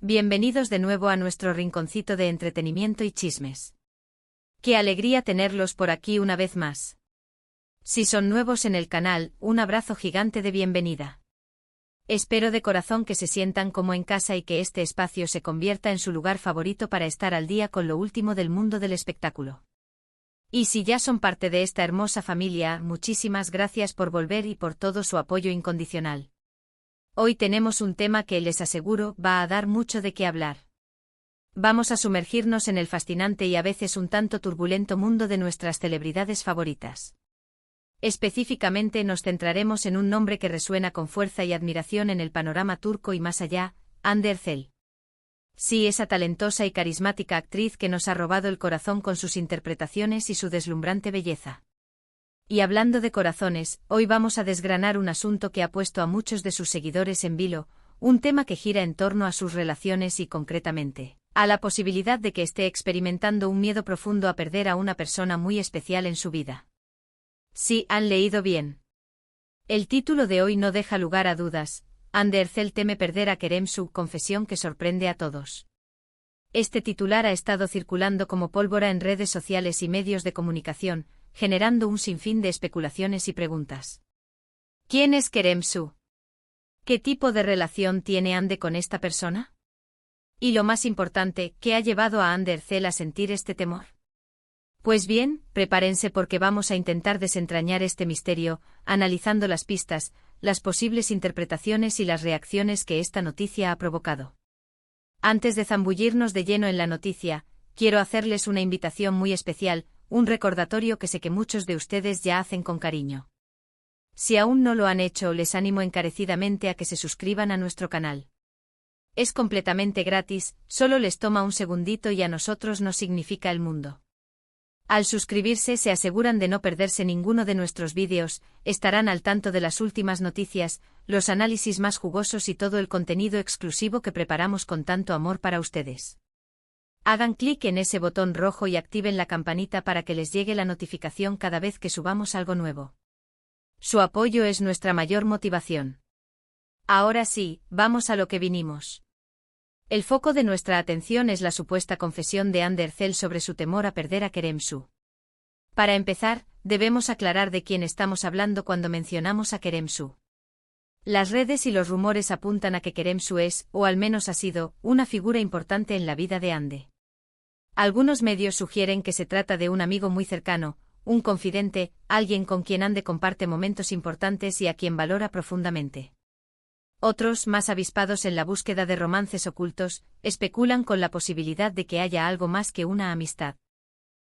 Bienvenidos de nuevo a nuestro rinconcito de entretenimiento y chismes. Qué alegría tenerlos por aquí una vez más. Si son nuevos en el canal, un abrazo gigante de bienvenida. Espero de corazón que se sientan como en casa y que este espacio se convierta en su lugar favorito para estar al día con lo último del mundo del espectáculo. Y si ya son parte de esta hermosa familia, muchísimas gracias por volver y por todo su apoyo incondicional. Hoy tenemos un tema que les aseguro va a dar mucho de qué hablar. Vamos a sumergirnos en el fascinante y a veces un tanto turbulento mundo de nuestras celebridades favoritas. Específicamente nos centraremos en un nombre que resuena con fuerza y admiración en el panorama turco y más allá, Hande Erçel. Sí, esa talentosa y carismática actriz que nos ha robado el corazón con sus interpretaciones y su deslumbrante belleza. Y hablando de corazones, hoy vamos a desgranar un asunto que ha puesto a muchos de sus seguidores en vilo, un tema que gira en torno a sus relaciones y concretamente, a la posibilidad de que esté experimentando un miedo profundo a perder a una persona muy especial en su vida. Sí, han leído bien. El título de hoy no deja lugar a dudas. Hande Erçel teme perder a Kerem, su confesión que sorprende a todos. Este titular ha estado circulando como pólvora en redes sociales y medios de comunicación, generando un sinfín de especulaciones y preguntas. ¿Quién es Kerem Su? ¿Qué tipo de relación tiene Hande con esta persona? Y lo más importante, ¿qué ha llevado a Hande Erçel a sentir este temor? Pues bien, prepárense porque vamos a intentar desentrañar este misterio, analizando las pistas, las posibles interpretaciones y las reacciones que esta noticia ha provocado. Antes de zambullirnos de lleno en la noticia, quiero hacerles una invitación muy especial, un recordatorio que sé que muchos de ustedes ya hacen con cariño. Si aún no lo han hecho, les animo encarecidamente a que se suscriban a nuestro canal. Es completamente gratis, solo les toma un segundito y a nosotros nos significa el mundo. Al suscribirse se aseguran de no perderse ninguno de nuestros vídeos, estarán al tanto de las últimas noticias, los análisis más jugosos y todo el contenido exclusivo que preparamos con tanto amor para ustedes. Hagan clic en ese botón rojo y activen la campanita para que les llegue la notificación cada vez que subamos algo nuevo. Su apoyo es nuestra mayor motivación. Ahora sí, vamos a lo que vinimos. El foco de nuestra atención es la supuesta confesión de Hande Erçel sobre su temor a perder a Kerem Su. Para empezar, debemos aclarar de quién estamos hablando cuando mencionamos a Kerem Su. Las redes y los rumores apuntan a que Kerem Su es, o al menos ha sido, una figura importante en la vida de Hande. Algunos medios sugieren que se trata de un amigo muy cercano, un confidente, alguien con quien Hande comparte momentos importantes y a quien valora profundamente. Otros, más avispados en la búsqueda de romances ocultos, especulan con la posibilidad de que haya algo más que una amistad.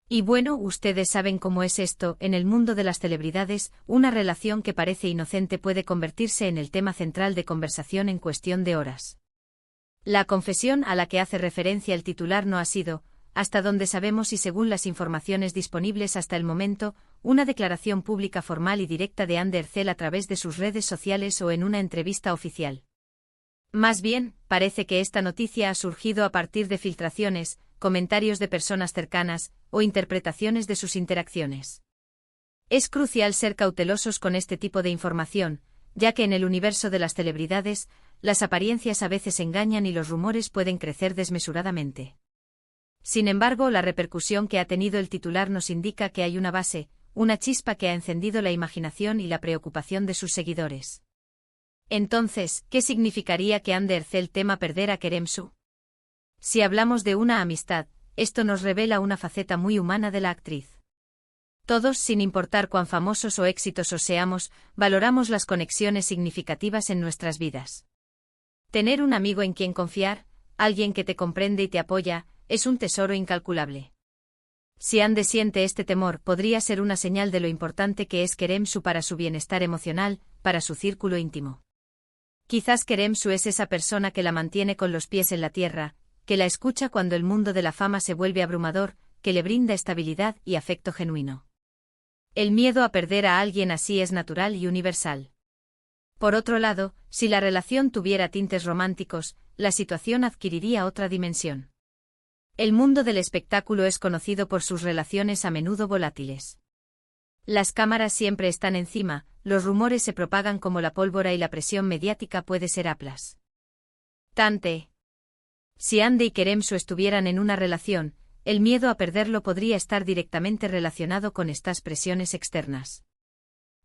Y bueno, ustedes saben cómo es esto, en el mundo de las celebridades, una relación que parece inocente puede convertirse en el tema central de conversación en cuestión de horas. La confesión a la que hace referencia el titular no ha sido, hasta donde sabemos y según las informaciones disponibles hasta el momento, una declaración pública formal y directa de Hande Erçel a través de sus redes sociales o en una entrevista oficial. Más bien, parece que esta noticia ha surgido a partir de filtraciones, comentarios de personas cercanas, o interpretaciones de sus interacciones. Es crucial ser cautelosos con este tipo de información, ya que en el universo de las celebridades, las apariencias a veces engañan y los rumores pueden crecer desmesuradamente. Sin embargo, la repercusión que ha tenido el titular nos indica que hay una base, una chispa que ha encendido la imaginación y la preocupación de sus seguidores. Entonces, ¿qué significaría que Hande Erçel tema perder a Kerem Su? Si hablamos de una amistad, esto nos revela una faceta muy humana de la actriz. Todos, sin importar cuán famosos o exitosos seamos, valoramos las conexiones significativas en nuestras vidas. Tener un amigo en quien confiar, alguien que te comprende y te apoya, es un tesoro incalculable. Si Hande siente este temor, podría ser una señal de lo importante que es Kerem Su para su bienestar emocional, para su círculo íntimo. Quizás Kerem Su es esa persona que la mantiene con los pies en la tierra, que la escucha cuando el mundo de la fama se vuelve abrumador, que le brinda estabilidad y afecto genuino. El miedo a perder a alguien así es natural y universal. Por otro lado, si la relación tuviera tintes románticos, la situación adquiriría otra dimensión. El mundo del espectáculo es conocido por sus relaciones a menudo volátiles. Las cámaras siempre están encima, los rumores se propagan como la pólvora y la presión mediática puede ser aplastante. Si Ande y Keremsu estuvieran en una relación, el miedo a perderlo podría estar directamente relacionado con estas presiones externas.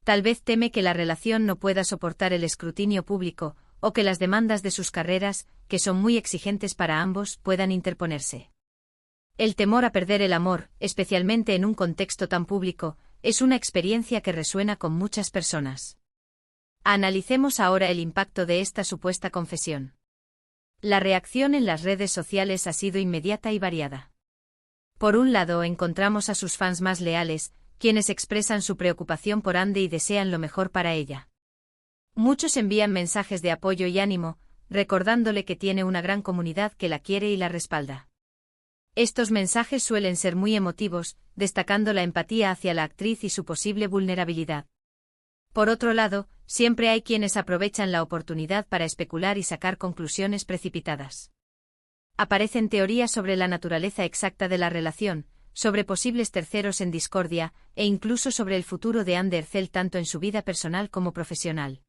Tal vez teme que la relación no pueda soportar el escrutinio público, o que las demandas de sus carreras, que son muy exigentes para ambos, puedan interponerse. El temor a perder el amor, especialmente en un contexto tan público, es una experiencia que resuena con muchas personas. Analicemos ahora el impacto de esta supuesta confesión. La reacción en las redes sociales ha sido inmediata y variada. Por un lado, encontramos a sus fans más leales, quienes expresan su preocupación por Ande y desean lo mejor para ella. Muchos envían mensajes de apoyo y ánimo, recordándole que tiene una gran comunidad que la quiere y la respalda. Estos mensajes suelen ser muy emotivos, destacando la empatía hacia la actriz y su posible vulnerabilidad. Por otro lado, siempre hay quienes aprovechan la oportunidad para especular y sacar conclusiones precipitadas. Aparecen teorías sobre la naturaleza exacta de la relación, sobre posibles terceros en discordia, e incluso sobre el futuro de Ande Erçel tanto en su vida personal como profesional.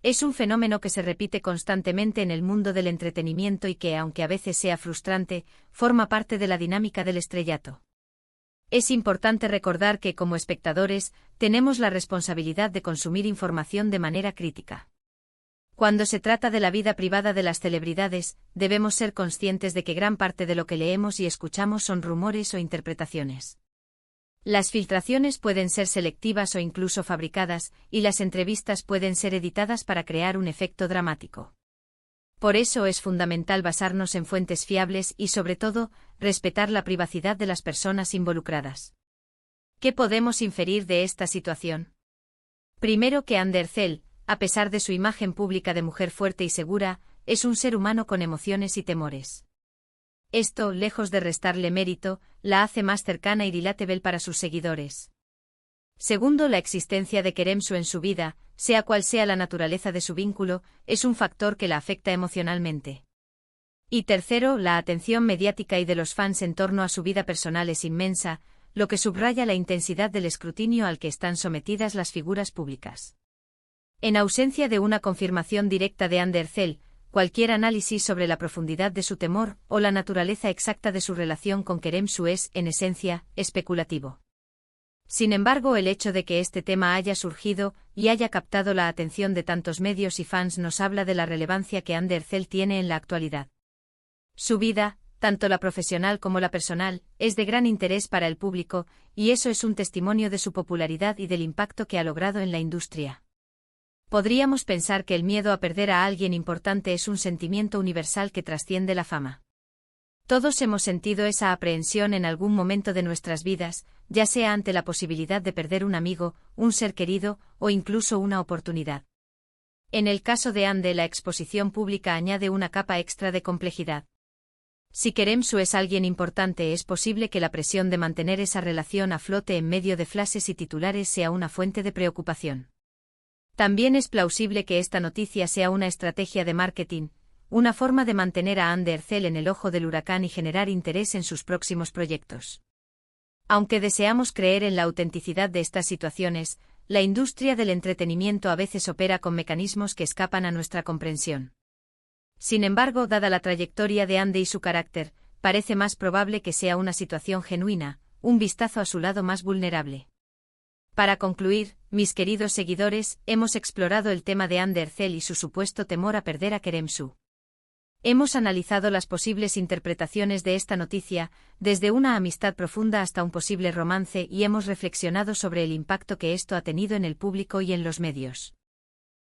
Es un fenómeno que se repite constantemente en el mundo del entretenimiento y que, aunque a veces sea frustrante, forma parte de la dinámica del estrellato. Es importante recordar que, como espectadores, tenemos la responsabilidad de consumir información de manera crítica. Cuando se trata de la vida privada de las celebridades, debemos ser conscientes de que gran parte de lo que leemos y escuchamos son rumores o interpretaciones. Las filtraciones pueden ser selectivas o incluso fabricadas, y las entrevistas pueden ser editadas para crear un efecto dramático. Por eso es fundamental basarnos en fuentes fiables y, sobre todo, respetar la privacidad de las personas involucradas. ¿Qué podemos inferir de esta situación? Primero que Ande Erçel, a pesar de su imagen pública de mujer fuerte y segura, es un ser humano con emociones y temores. Esto, lejos de restarle mérito, la hace más cercana y relatable para sus seguidores. Segundo, la existencia de Keremsu en su vida, sea cual sea la naturaleza de su vínculo, es un factor que la afecta emocionalmente. Y tercero, la atención mediática y de los fans en torno a su vida personal es inmensa, lo que subraya la intensidad del escrutinio al que están sometidas las figuras públicas. En ausencia de una confirmación directa de Ande Erçel, cualquier análisis sobre la profundidad de su temor o la naturaleza exacta de su relación con Keremsu es, en esencia, especulativo. Sin embargo, el hecho de que este tema haya surgido y haya captado la atención de tantos medios y fans nos habla de la relevancia que Ande Erçel tiene en la actualidad. Su vida, tanto la profesional como la personal, es de gran interés para el público, y eso es un testimonio de su popularidad y del impacto que ha logrado en la industria. Podríamos pensar que el miedo a perder a alguien importante es un sentimiento universal que trasciende la fama. Todos hemos sentido esa aprehensión en algún momento de nuestras vidas, ya sea ante la posibilidad de perder un amigo, un ser querido, o incluso una oportunidad. En el caso de Ande, la exposición pública añade una capa extra de complejidad. Si Keremsu es alguien importante, es posible que la presión de mantener esa relación a flote en medio de flashes y titulares sea una fuente de preocupación. También es plausible que esta noticia sea una estrategia de marketing, una forma de mantener a Ande Erçel en el ojo del huracán y generar interés en sus próximos proyectos. Aunque deseamos creer en la autenticidad de estas situaciones, la industria del entretenimiento a veces opera con mecanismos que escapan a nuestra comprensión. Sin embargo, dada la trayectoria de Ande y su carácter, parece más probable que sea una situación genuina, un vistazo a su lado más vulnerable. Para concluir, mis queridos seguidores, hemos explorado el tema de Ande Erçel y su supuesto temor a perder a Keremsu. Hemos analizado las posibles interpretaciones de esta noticia, desde una amistad profunda hasta un posible romance, y hemos reflexionado sobre el impacto que esto ha tenido en el público y en los medios.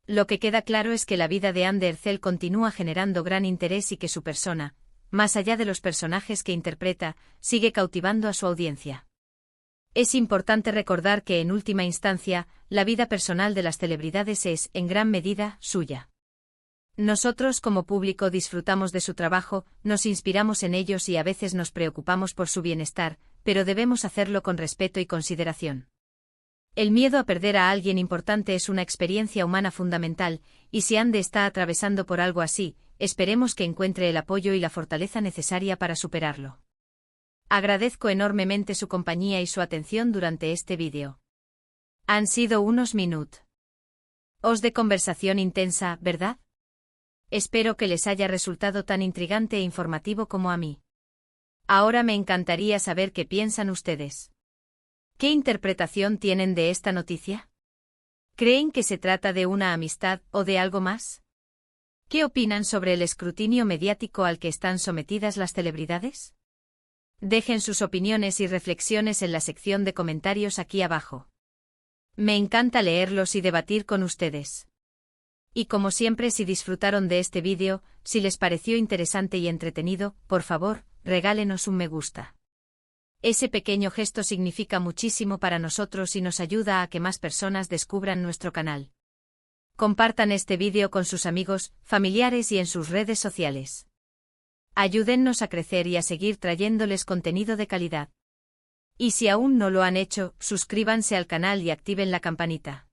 Lo que queda claro es que la vida de Ande Erçel continúa generando gran interés y que su persona, más allá de los personajes que interpreta, sigue cautivando a su audiencia. Es importante recordar que, en última instancia, la vida personal de las celebridades es, en gran medida, suya. Nosotros como público disfrutamos de su trabajo, nos inspiramos en ellos y a veces nos preocupamos por su bienestar, pero debemos hacerlo con respeto y consideración. El miedo a perder a alguien importante es una experiencia humana fundamental, y si Ande está atravesando por algo así, esperemos que encuentre el apoyo y la fortaleza necesaria para superarlo. Agradezco enormemente su compañía y su atención durante este vídeo. Han sido unos minutos de conversación intensa, ¿verdad? Espero que les haya resultado tan intrigante e informativo como a mí. Ahora me encantaría saber qué piensan ustedes. ¿Qué interpretación tienen de esta noticia? ¿Creen que se trata de una amistad o de algo más? ¿Qué opinan sobre el escrutinio mediático al que están sometidas las celebridades? Dejen sus opiniones y reflexiones en la sección de comentarios aquí abajo. Me encanta leerlos y debatir con ustedes. Y como siempre, si disfrutaron de este vídeo, si les pareció interesante y entretenido, por favor, regálenos un me gusta. Ese pequeño gesto significa muchísimo para nosotros y nos ayuda a que más personas descubran nuestro canal. Compartan este vídeo con sus amigos, familiares y en sus redes sociales. Ayúdennos a crecer y a seguir trayéndoles contenido de calidad. Y si aún no lo han hecho, suscríbanse al canal y activen la campanita.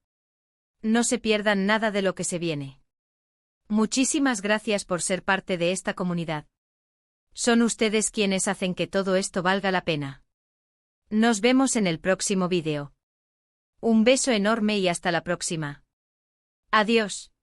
No se pierdan nada de lo que se viene. Muchísimas gracias por ser parte de esta comunidad. Son ustedes quienes hacen que todo esto valga la pena. Nos vemos en el próximo vídeo. Un beso enorme y hasta la próxima. Adiós.